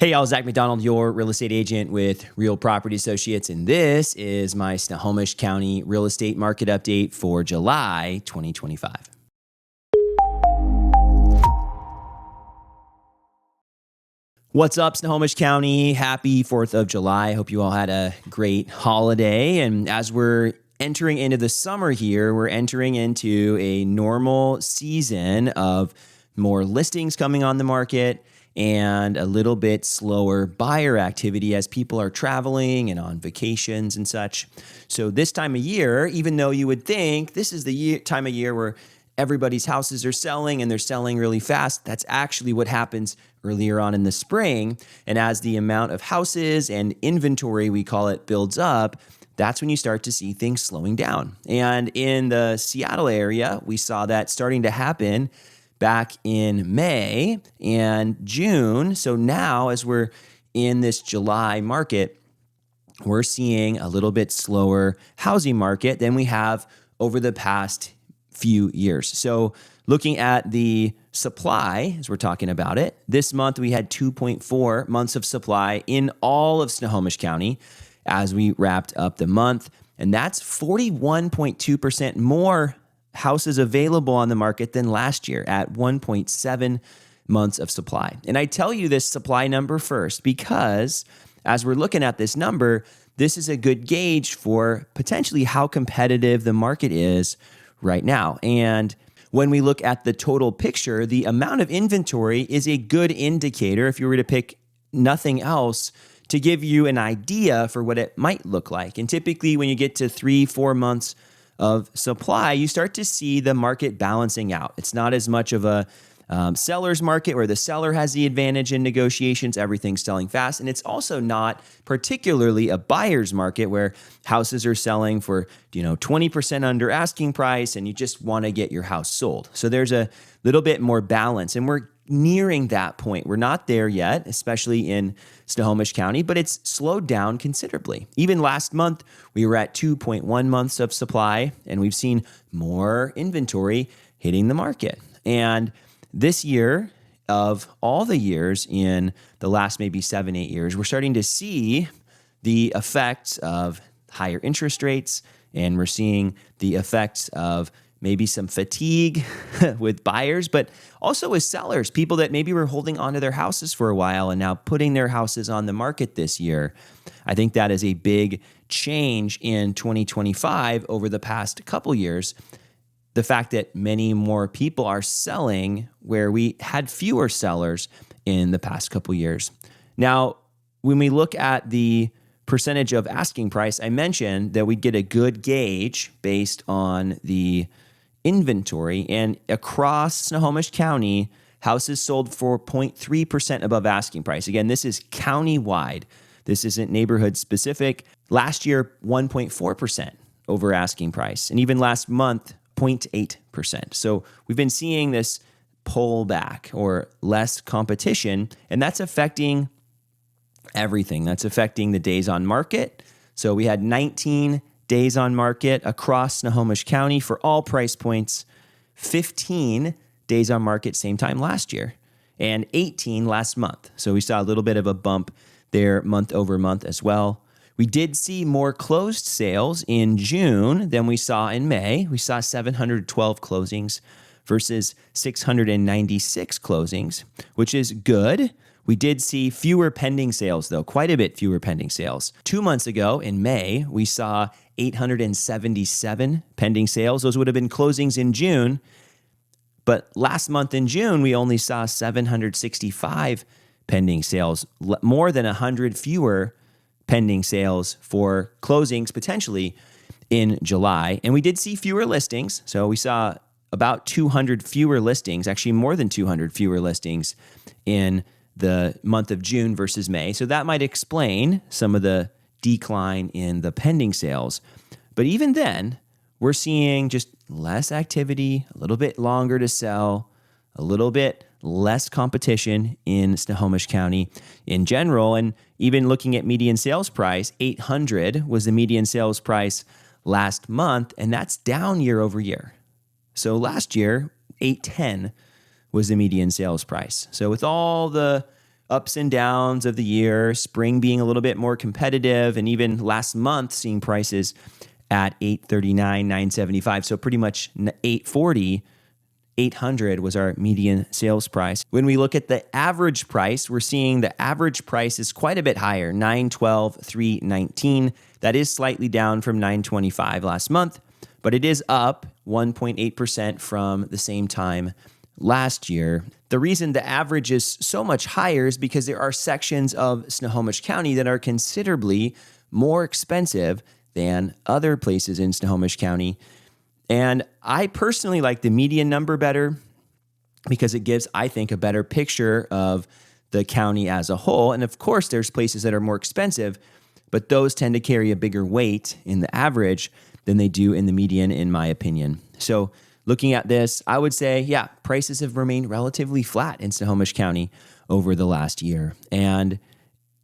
Hey, y'all, Zach McDonald, your real estate agent with Real Property Associates, and this is my Snohomish County real estate market update for July 2025. What's up, Snohomish County? Happy 4th of July. I hope you all had a great holiday. And as we're entering into the summer here, we're entering into a normal season of more listings coming on the market and a little bit slower buyer activity as people are traveling and on vacations and such. So this time of year, even though you would think this is the time of year where everybody's houses are selling and they're selling really fast, that's actually what happens earlier on in the spring. And as the amount of houses and inventory, we call it, builds up, that's when you start to see things slowing down. And in the Seattle area, we saw that starting to happen back in May and June. So now as we're in this July market, we're seeing a little bit slower housing market than we have over the past few years. So looking at the supply, as we're talking about it, this month we had 2.4 months of supply in all of Snohomish County as we wrapped up the month. And that's 41.2% more houses available on the market than last year at 1.7 months of supply. And I tell you this supply number first because as we're looking at this number, this is a good gauge for potentially how competitive the market is right now. And when we look at the total picture, the amount of inventory is a good indicator, if you were to pick nothing else, to give you an idea for what it might look like. And typically when you get to 3-4 months of supply, you start to see the market balancing out. It's not as much of a seller's market where the seller has the advantage in negotiations, everything's selling fast. And it's also not particularly a buyer's market where houses are selling for 20% under asking price and you just want to get your house sold. So there's a little bit more balance, and we're nearing that point. We're not there yet, especially in Snohomish County, but it's slowed down considerably. Even last month, we were at 2.1 months of supply, and we've seen more inventory hitting the market. And this year, of all the years in the last maybe 7-8 years, we're starting to see the effects of higher interest rates, and we're seeing the effects of maybe some fatigue with buyers, but also with sellers, people that maybe were holding onto their houses for a while and now putting their houses on the market this year. I think that is a big change in 2025 over the past couple years. The fact that many more people are selling where we had fewer sellers in the past couple years. Now, when we look at the percentage of asking price, I mentioned that we'd get a good gauge based on the inventory, and across Snohomish County, houses sold for 0.3% above asking price. Again, this is county-wide. This isn't neighborhood specific. Last year, 1.4% over asking price, and even last month, 0.8%. So we've been seeing this pull back or less competition, and that's affecting everything. That's affecting the days on market. So we had 19 days on market across Snohomish County for all price points, 15 days on market same time last year, and 18 last month. So we saw a little bit of a bump there month over month as well. We did see more closed sales in June than we saw in May. We saw 712 closings versus 696 closings, which is good. We did see fewer pending sales, though, quite a bit fewer pending sales. 2 months ago in May, we saw 877 pending sales. Those would have been closings in June. But last month in June, we only saw 765 pending sales, more than 100 fewer pending sales for closings potentially in July. And we did see fewer listings. So we saw about 200 fewer listings, actually more than 200 fewer listings in the month of June versus May. So that might explain some of the decline in the pending sales. But even then, we're seeing just less activity, a little bit longer to sell, a little bit less competition in Snohomish County in general. And even looking at median sales price, $800 was the median sales price last month, and that's down year over year. So last year, $810 was the median sales price. So with all the ups and downs of the year, spring being a little bit more competitive, and even last month seeing prices at $839, $975. So pretty much $840. 800 was our median sales price. When we look at the average price, we're seeing the average price is quite a bit higher, $912, $319. That is slightly down from $925 last month, but it is up 1.8% from the same time last year. The reason the average is so much higher is because there are sections of Snohomish County that are considerably more expensive than other places in Snohomish County. And I personally like the median number better because it gives, I think, a better picture of the county as a whole. And of course, there's places that are more expensive, but those tend to carry a bigger weight in the average than they do in the median, in my opinion. So looking at this, I would say, yeah, prices have remained relatively flat in Snohomish County over the last year. And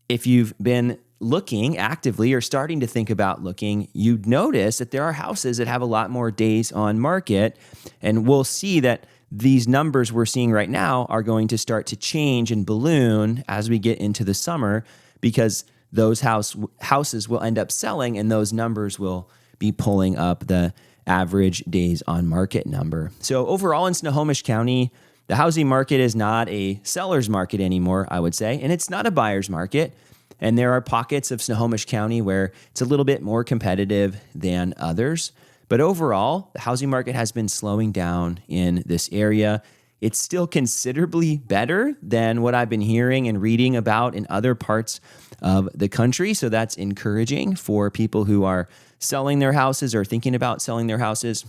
if you've been looking actively or starting to think about looking, you'd notice that there are houses that have a lot more days on market. And we'll see that these numbers we're seeing right now are going to start to change and balloon as we get into the summer, because those houses will end up selling and those numbers will be pulling up the average days on market number. So overall in Snohomish County, the housing market is not a seller's market anymore, I would say, and it's not a buyer's market. And there are pockets of Snohomish County where it's a little bit more competitive than others. But overall, the housing market has been slowing down in this area. It's still considerably better than what I've been hearing and reading about in other parts of the country. So that's encouraging for people who are selling their houses or thinking about selling their houses.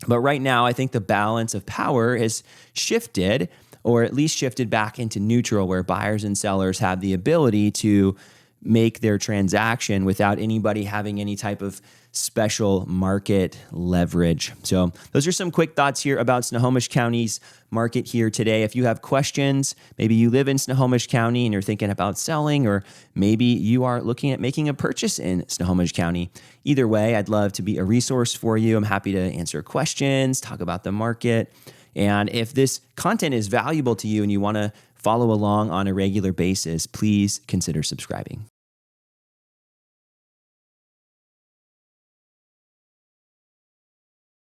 But right now, I think the balance of power has shifted, or at least shifted back into neutral, where buyers and sellers have the ability to make their transaction without anybody having any type of special market leverage. So those are some quick thoughts here about Snohomish County's market here today. If you have questions, maybe you live in Snohomish County and you're thinking about selling, or maybe you are looking at making a purchase in Snohomish County. Either way, I'd love to be a resource for you. I'm happy to answer questions, talk about the market. And if this content is valuable to you and you want to follow along on a regular basis, please consider subscribing.